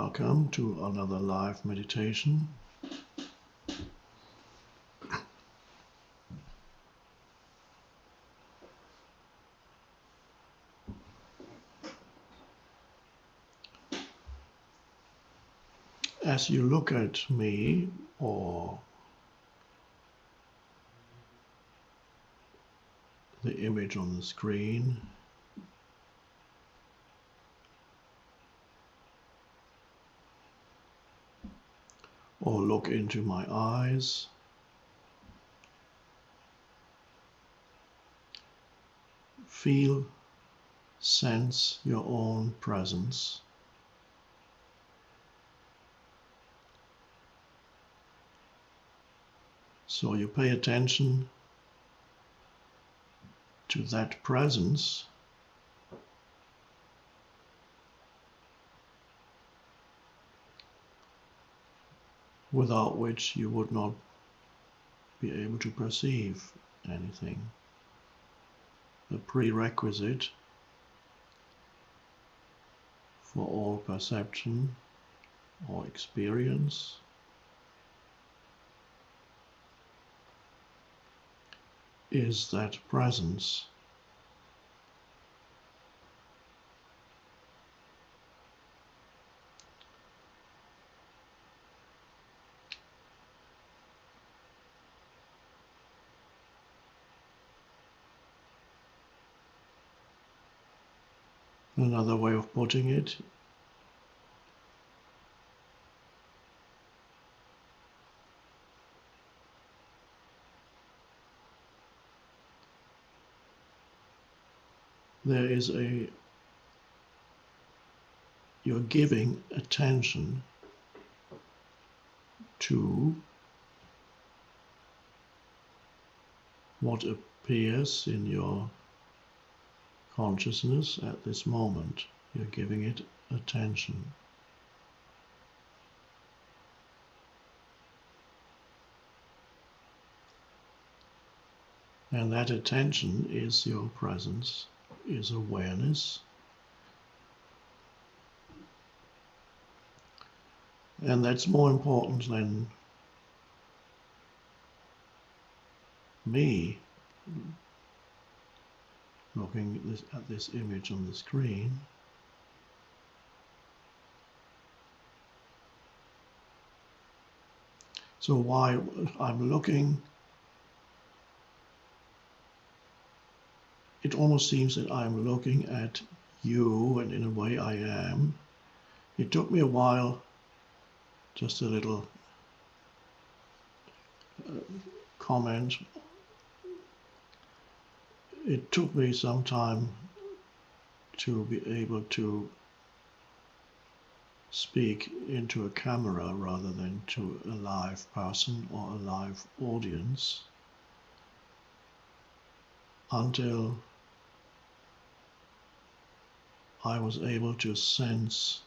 Welcome to another live meditation. As you look at me or the image on the screen, or look into my eyes, feel, sense your own presence. So you pay attention to that presence without which you would not be able to perceive anything. The prerequisite for all perception or experience is that presence. Another way of putting it you're giving attention to what appears in your consciousness at this moment. You're giving it attention. And that attention is your presence, is awareness. And that's more important than me looking at this image on the screen. So while I'm looking, it almost seems that I'm looking at you, and in a way I am. It took me a while, just a little comment. It took me some time to be able to speak into a camera rather than to a live person or a live audience, until I was able to sense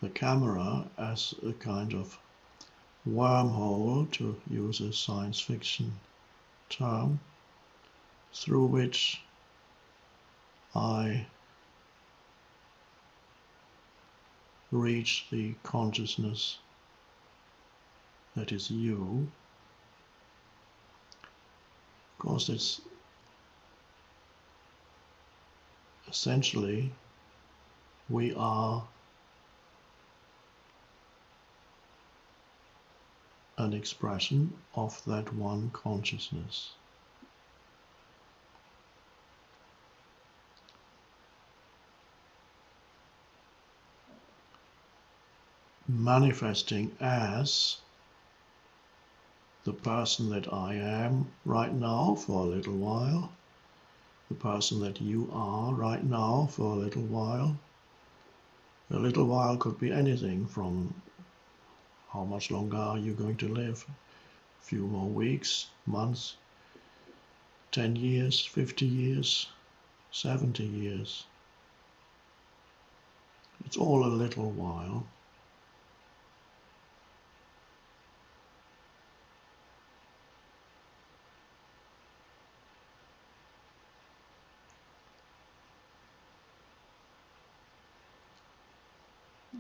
the camera as a kind of wormhole, to use a science fiction term, through which I reach the consciousness that is you. Of course, it's essentially we are an expression of that one consciousness. Manifesting as the person that I am right now for a little while, the person that you are right now for a little while. A little while could be anything from how much longer are you going to live? A few more weeks, months, 10 years, 50 years, 70 years. It's all a little while.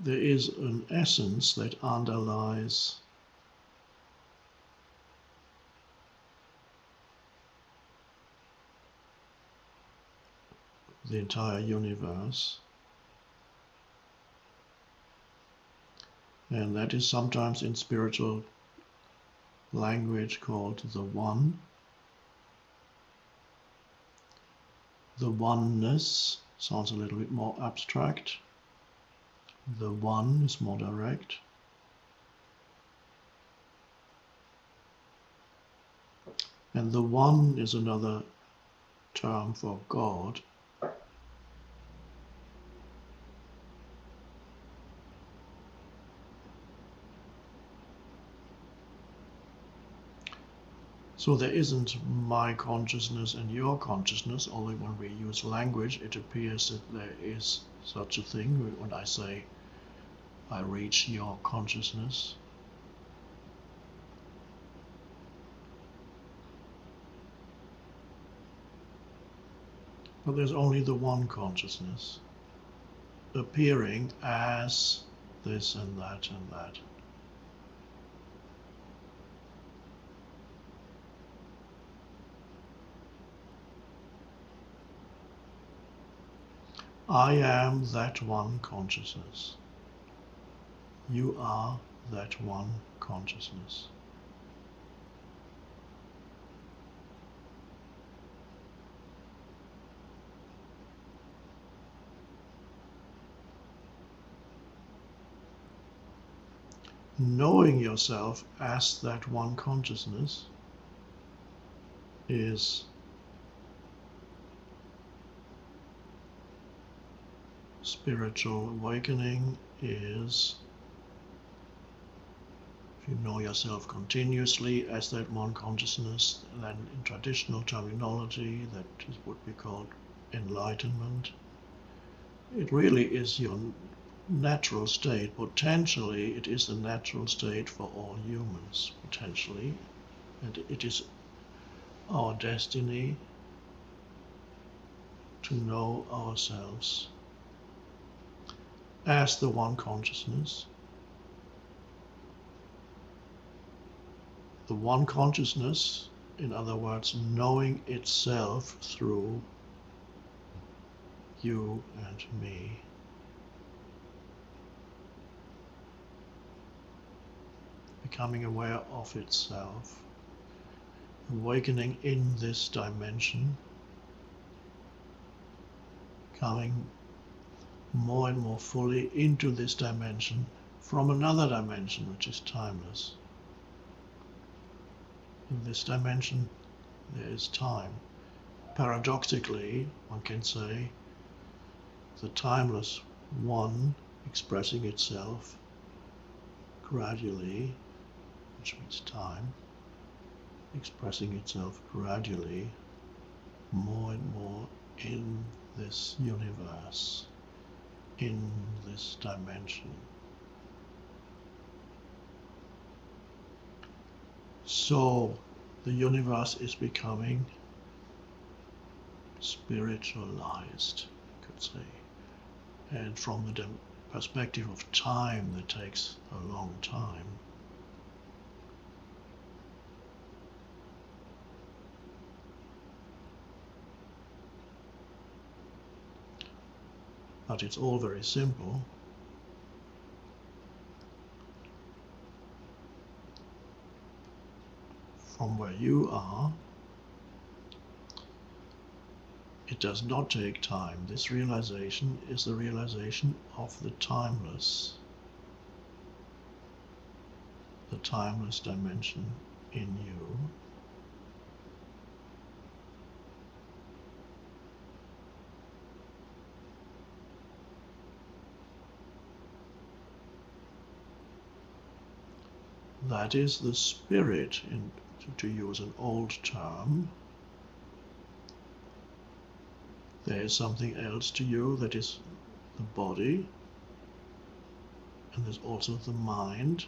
there is an essence that underlies the entire universe, and that is sometimes in spiritual language called the One. The oneness sounds a little bit more abstract. The One is more direct. And the One is another term for God. So there isn't my consciousness and your consciousness, although when we use language it appears that there is such a thing. When I say I reach your consciousness, but there's only the one consciousness appearing as this and that and that. I am that one consciousness. You are that one consciousness. Knowing yourself as that one consciousness is spiritual awakening, is if you know yourself continuously as that one consciousness, then in traditional terminology that would be called enlightenment. It really is your natural state. Potentially it is the natural state for all humans, potentially, and it is our destiny to know ourselves as the one consciousness. The one consciousness, in other words, knowing itself through you and me. Becoming aware of itself, awakening in this dimension, coming more and more fully into this dimension from another dimension which is timeless. In this dimension there is time. Paradoxically, one can say the timeless one expressing itself gradually, which means time, expressing itself gradually more and more in this universe, in this dimension. So the universe is becoming spiritualized, you could say. And from the perspective of time, that takes a long time. But it's all very simple. From where you are, it does not take time. This realization is the realization of the timeless dimension in you. That is the spirit, to use an old term. There is something else to you, that is the body, and there's also the mind.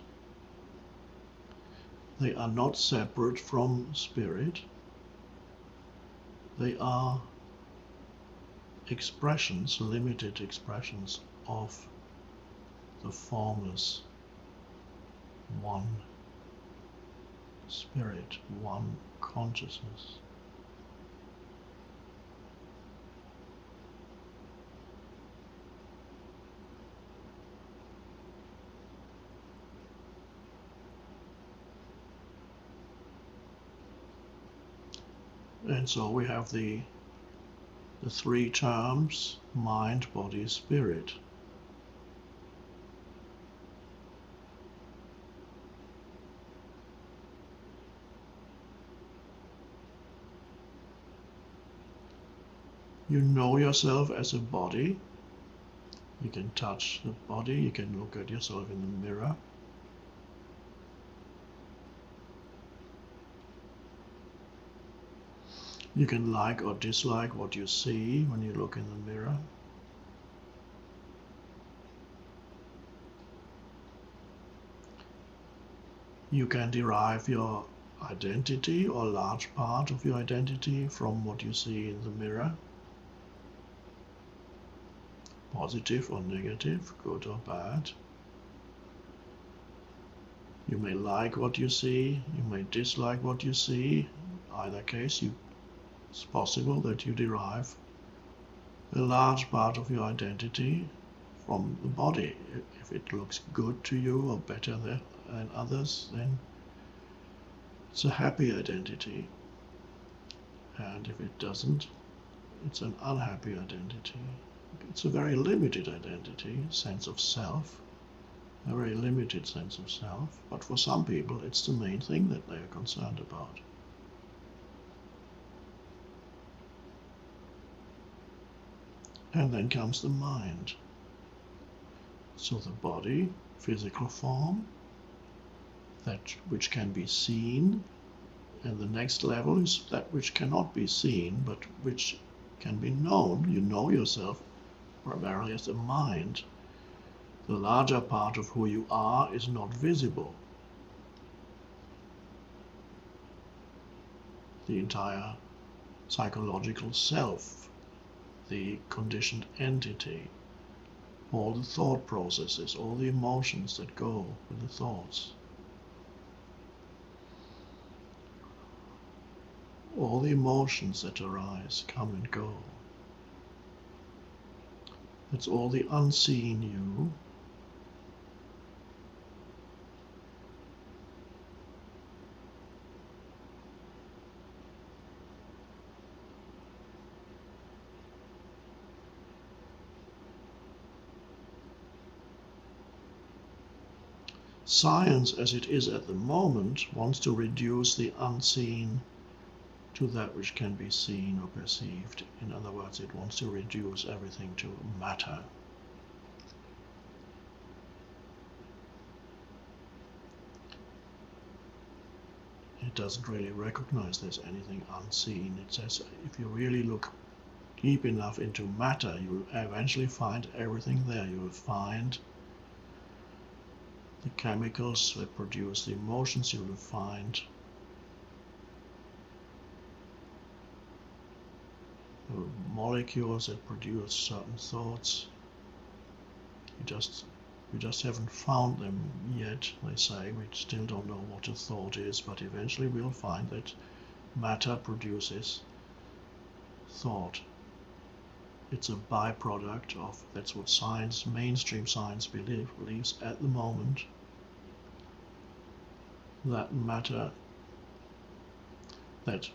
They are not separate from spirit. They are expressions, limited expressions of the formless one spirit, one consciousness. And so we have the three terms: mind, body, spirit. You know yourself as a body. You can touch the body, you can look at yourself in the mirror. You can like or dislike what you see when you look in the mirror. You can derive your identity or a large part of your identity from what you see in the mirror. Positive or negative, good or bad. You may like what you see, you may dislike what you see. Either case, it's possible that you derive a large part of your identity from the body. If it looks good to you or better than others, then it's a happy identity. And if it doesn't, it's an unhappy identity. It's a very limited identity, sense of self, a very limited sense of self. But for some people, it's the main thing that they are concerned about. And then comes the mind. So the body, physical form, that which can be seen, and the next level is that which cannot be seen, but which can be known. You know yourself primarily as a mind. The larger part of who you are is not visible. The entire psychological self, the conditioned entity, all the thought processes, all the emotions that go with the thoughts, all the emotions that arise, come and go. It's all the unseen you. Science, as it is at the moment, wants to reduce the unseen to that which can be seen or perceived. In other words, it wants to reduce everything to matter. It doesn't really recognize there's anything unseen. It says if you really look deep enough into matter, you will eventually find everything there. You will find the chemicals that produce the emotions. You will find the molecules that produce certain thoughts. We just haven't found them yet, they say. We still don't know what a thought is, but eventually we'll find that matter produces thought. It's a byproduct of, that's what science, mainstream science believes at the moment, that matter, that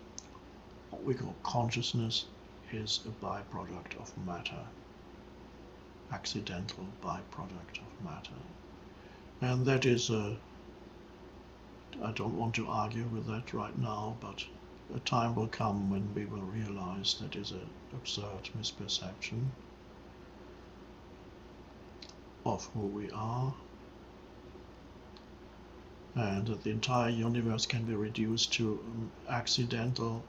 what we call consciousness is a byproduct of matter, accidental byproduct of matter. And that is I don't want to argue with that right now, but a time will come when we will realize that is an absurd misperception of who we are, and that the entire universe can be reduced to accidental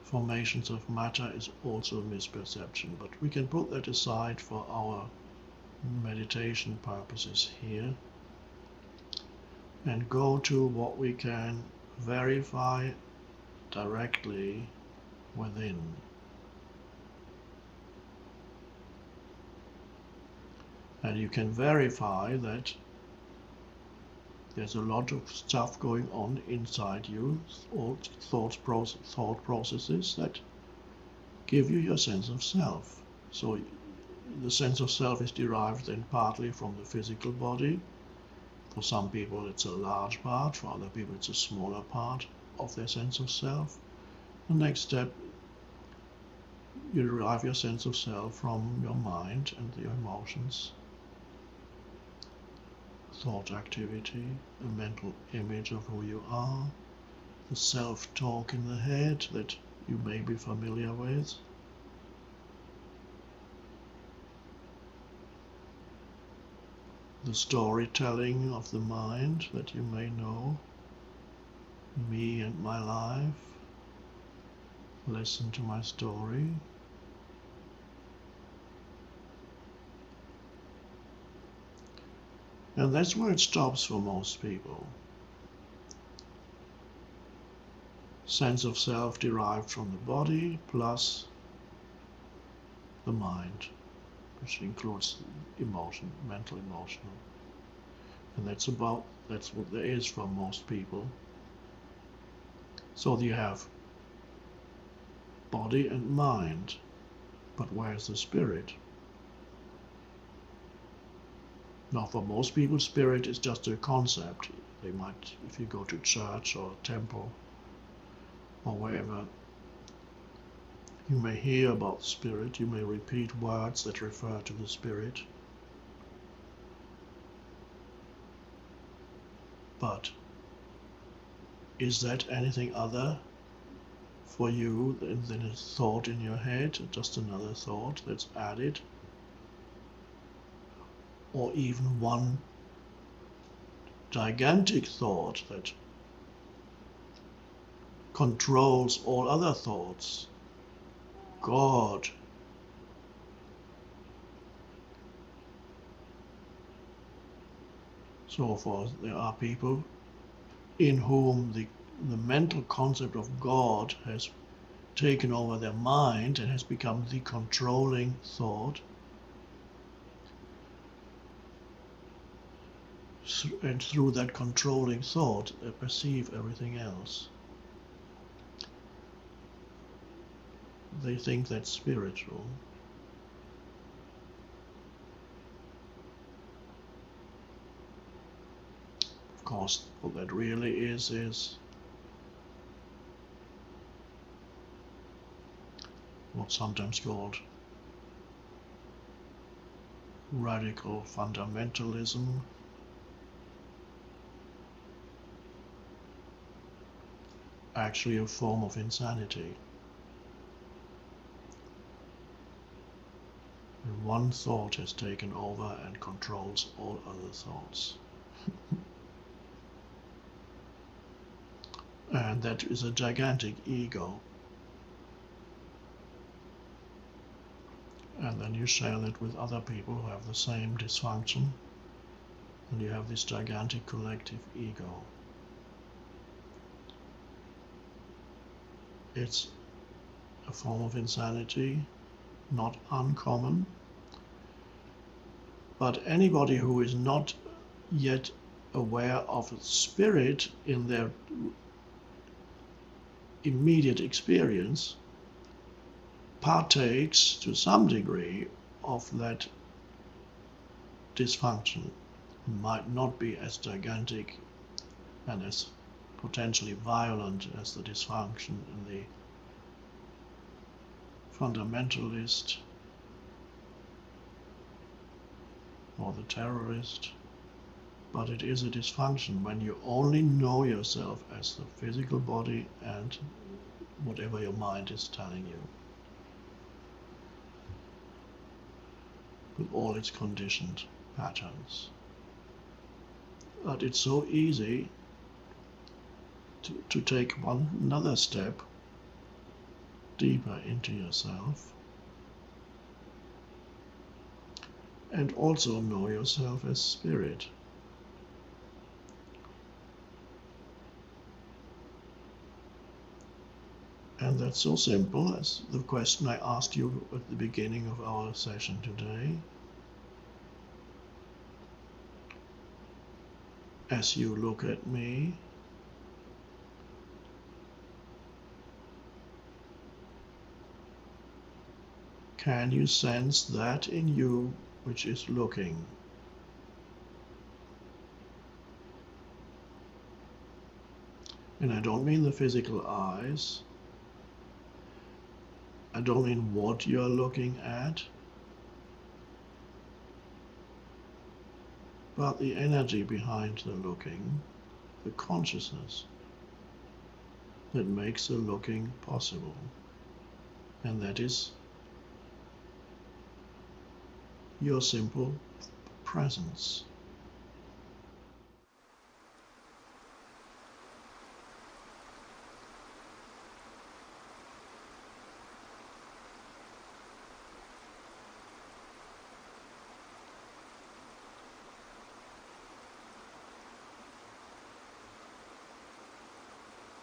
formations of matter is also a misperception. But we can put that aside for our meditation purposes here and go to what we can verify directly within. And you can verify that there's a lot of stuff going on inside you, all thought processes that give you your sense of self. So the sense of self is derived then partly from the physical body. For some people it's a large part, for other people it's a smaller part of their sense of self. The next step, you derive your sense of self from your mind and your emotions, thought activity, a mental image of who you are, the self-talk in the head that you may be familiar with. The storytelling of the mind that you may know, me and my life, listen to my story. And that's where it stops for most people. Sense of self derived from the body plus the mind, which includes emotion, mental, emotional. And that's what there is for most people. So you have body and mind, but where's the spirit? Now, for most people, spirit is just a concept. They might, if you go to church or a temple or wherever, you may hear about spirit, you may repeat words that refer to the spirit. But is that anything other for you than a thought in your head, just another thought that's added? Or even one gigantic thought that controls all other thoughts? God. So forth. There are people in whom the mental concept of God has taken over their mind and has become the controlling thought. And through that controlling thought, they perceive everything else. They think that's spiritual. Of course, what that really is what's sometimes called radical fundamentalism. Actually a form of insanity. And one thought has taken over and controls all other thoughts. And that is a gigantic ego. And then you share that with other people who have the same dysfunction, and you have this gigantic collective ego. It's a form of insanity, not uncommon, but anybody who is not yet aware of spirit in their immediate experience partakes to some degree of that dysfunction. It might not be as gigantic and as potentially violent as the dysfunction in the fundamentalist or the terrorist, but it is a dysfunction when you only know yourself as the physical body and whatever your mind is telling you, with all its conditioned patterns. But it's so easy to take another step deeper into yourself and also know yourself as spirit. And that's so simple as the question I asked you at the beginning of our session today. as you look at me. Can you sense that in you which is looking? And I don't mean the physical eyes. I don't mean what you're looking at, but the energy behind the looking, the consciousness that makes the looking possible. And that is your simple presence.